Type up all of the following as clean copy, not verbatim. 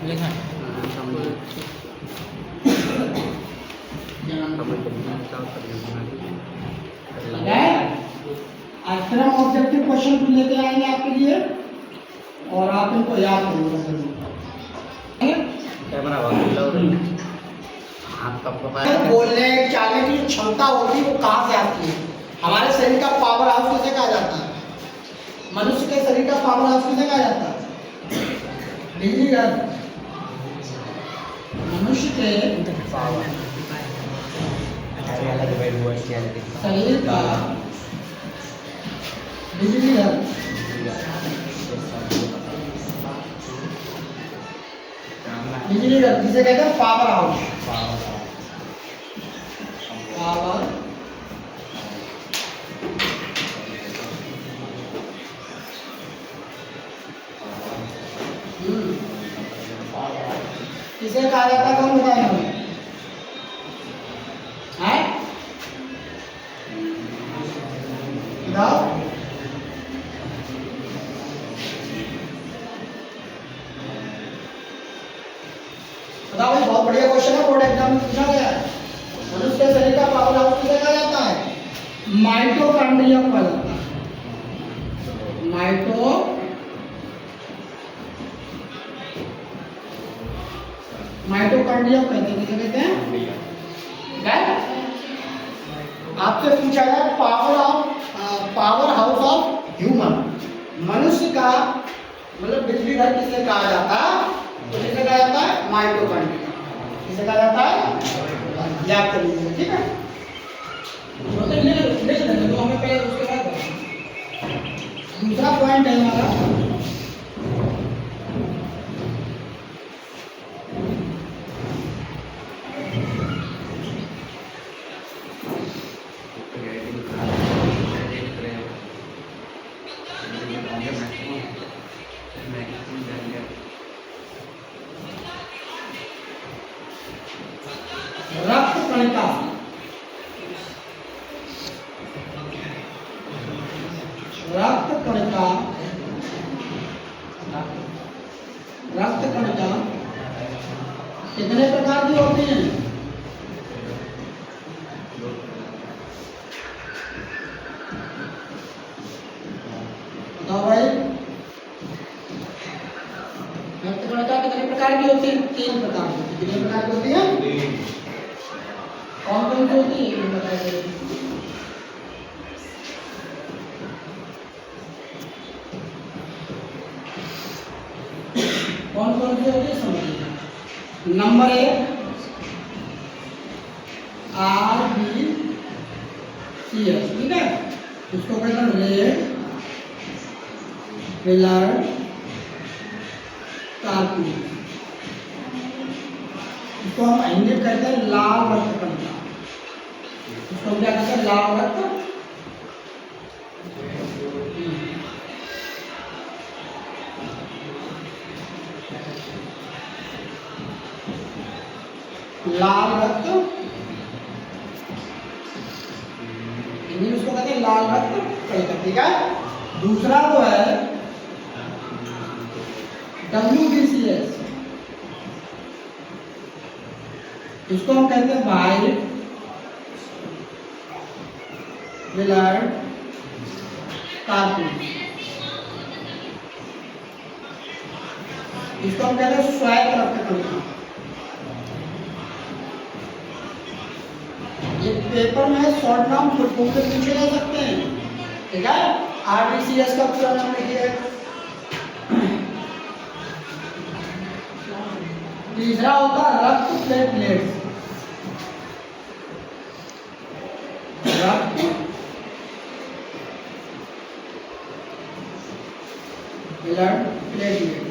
लिखा अक्षरम objective question भी लेके आएंगे आपके लिए और आप इनको याद करेंगे। बोलने चालने की जो क्षमता होती है वो कहाँ से आती है? हमारे शरीर का पावर हाउस किसे कहा जाता है? मनुष्य के शरीर का पावर हाउस किसे कहा जाता है? बिजली घर। मनुष्य के शरीर का बिजली घर बिजली घर जिसे कहते हैं पावर हाउस। पावर किसे कहा जाता है? कौन बताएगा हमें? बताओ। बताओ भाई, बहुत बढ़िया क्वेश्चन है, बोर्ड एग्जाम में पूछा गया है। मनुष्य के शरीर का पावर हाउस किसे कहा जाता है? माइटोकॉन्ड्रियम कहा जाता है। माइटोकॉन्ड्रियम कहते हैं। किसे कहते हैं? आपसे पूछा गया पावर हाउस ऑफ ह्यूमन। मनुष्य का मतलब बिजली घर किसे कहा जाता है? तो किसे कहा जाता है? माइटोकॉन्ड्रिया। किसे कहा जाता है? याद कर लीजिए, ठीक है। तो हमें पहले उसके बाद दूसरा पॉइंट है हमारा रक्त कणिका। रक्त कणिका कितने प्रकार की होती हैं? बताओ भाई, रक्त कणिका कितने प्रकार की होती है? 3 प्रकार की होती है। कितने प्रकार की होती है? कौन कौन सी होती है? बताइए। कौन कौन सी होती है समझिए। नंबर 1 RBCS, ठीक है। उसको कहते हैं रेड ब्लड कार्पेट। इसको हम हिंदी में कहते हैं लाल रक्त कणिका। इसको हम क्या कहते हैं? लाल रक्त हिंदी में उसको कहते हैं लाल रक्त कणिका, ठीक है। दूसरा जो है WBCS, इसको हम कहते हैं वाइट ब्लड कार्पेट। इसको हम कहते हैं श्वेत रक्त कणिका। ये पेपर में शॉर्ट नाम फुल फॉर्म में पूछे जा सकते हैं, ठीक है। RBCS का पूरा नाम लिखिए। तीसरा होता है रक्त प्लेटलेट्स। रक्त ब्लड प्लेटलेट,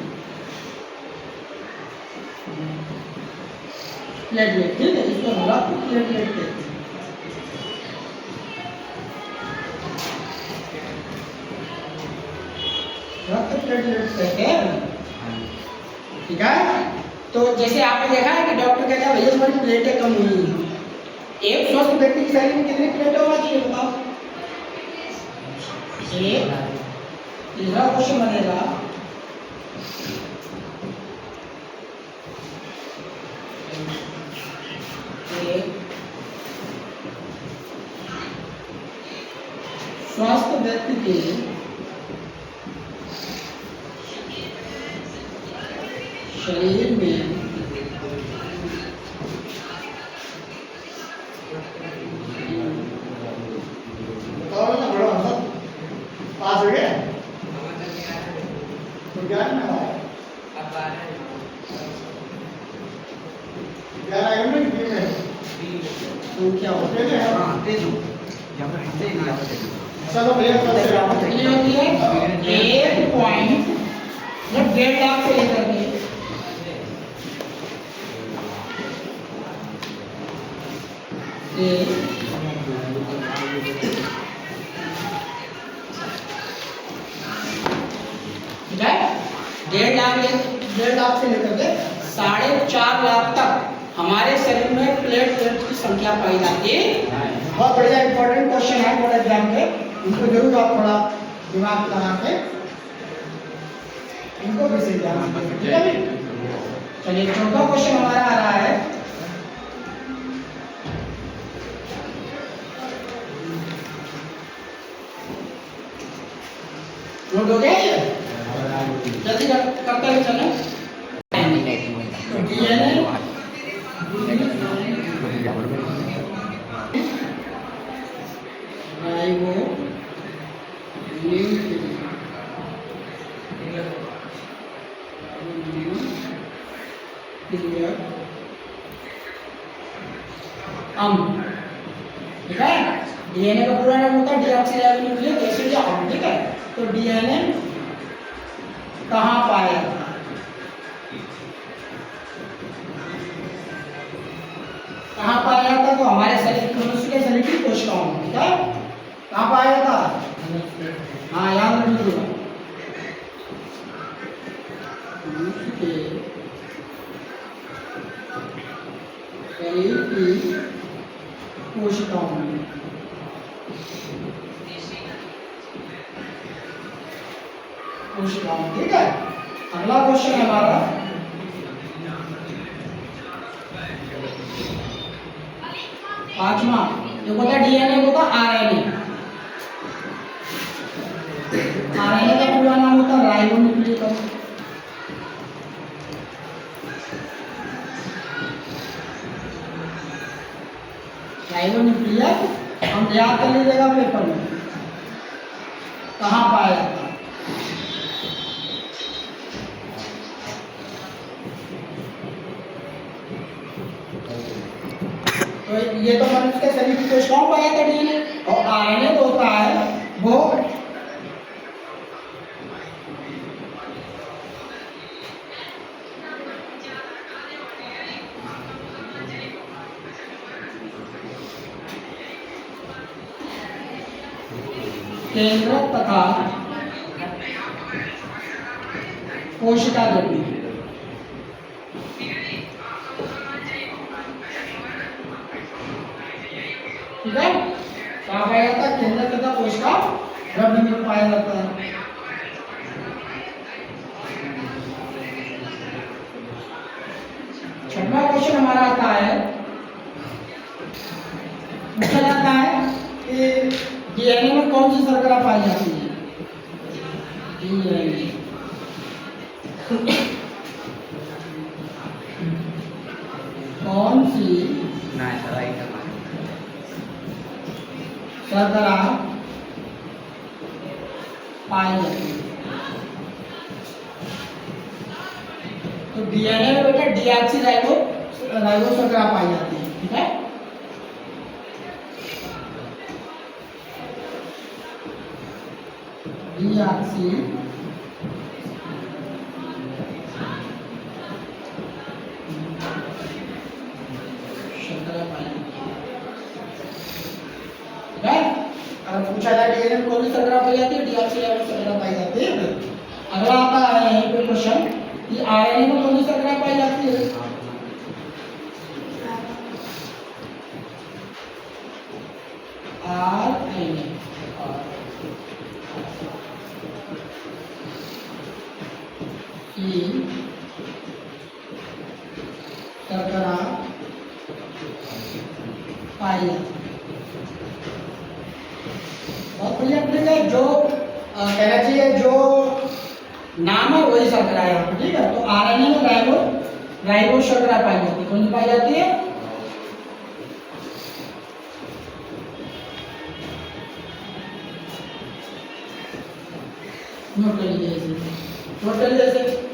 ठीक है। इसको रक्त प्लेटलेट कहते हैं। रक्त प्लेटलेट कहते हैं, ठीक है। तो जैसे आपने देखा है कि डॉक्टर कहता है भैया तुम्हारी प्लेटें कम हुई हैं। एक स्वस्थ व्यक्ति के शरीर में कितनी प्लेटें होना चाहिए बताओ? एक। तीसरा क्वेश्चन बनेगा स्वस्थ व्यक्ति के शरीर में बताओ ना बड़ा मतलब पास हो गया तो क्या ना क्या आएगा ना बी में तो क्या होते हैं हां दे दो यहां पर हमसे नहीं आ सकते चलो भैया ये होती है 1 पॉइंट मतलब 1.5 लाख से लेकर के ठीक है 1.5 लाख से लेकर के 4.5 लाख तक हमारे शरीर में प्लेटलेट्स की संख्या पाई जाती है। बहुत बढ़िया इंपॉर्टेंट क्वेश्चन है बोर्ड एग्जाम के, इनको जरूर आप थोड़ा दिमाग लगा के इनको भी सही ध्यान रखें। ठीक है भाई, चलिए चौथा क्वेश्चन हमारा आ रहा है नोट हो गया ये जल्दी करते हुए चलें। ठीक है डीएनए का पूरा नाम होता है डीऑक्सीराइबोन्यूक्लिक एसिड या अम्ल। ठीक है तो डीएनए कहाँ पाया जाता है, कहाँ पाया जाता है? तो हमारे शरीर मनुष्य के शरीर की कोशिकाओं में। ठीक है कहाँ पाया जाता है? हाँ याद रखिएगा मनुष्य के शरीर की कोशिकाओं में। कोशिकाओं ठीक है। अगला क्वेश्चन है हमारा पांचवा, जो होता है डीएनए होता है आरएनए। आरएनए का पूरा नाम होता है राइबोन्यूक्लिक एसिड। राइबोन्यूक्लिक हम याद कर लीजिएगा पेपर में कहाँ पाया जाता है। तो ये तो मनुष्य के शरीर की कोशिकाओं पाया था डीएनए, और आरएनए तो होता है वो केंद्रक तथा कोशिका द्रव्य। ठीक है कहाँ पाया जाता है? केंद्रक तथा कोशिका द्रव्य में पाया जाता है। छठवां क्वेश्चन हमारा आता है, पूछा जाता है कि डीएनए में कौन सी शर्करा पाई जाती है? डीएनए कौन सी शर्करा पाई जाती है? तो डीएनए में बेटा डीऑक्सीराइबो शर्करा पाई जाती है। ठीक है डीऑक्सी शर्करा पाई जाती है। अगर पूछा जाए डीएनए में कौन सी शर्करा पाई जाती है? डीऑक्सीराइबो शर्करा पाई जाती है। अगला आता है यहीं पे क्वेश्चन कि आरएनए में कौन सी शर्करा पाई जाती है? आरएनए की शर्करा पाई जाती है। बहुत बढ़िया ट्रिक है। जो कहना चाहिए जो नाम है वही शर्करा है यहाँ पे, ठीक है। तो आरएनए में राइबो शर्करा पाई जाती है। कौन सी पाई जाती है? नोट कर लीजिए इसे, नोट कर लीजिए इसे।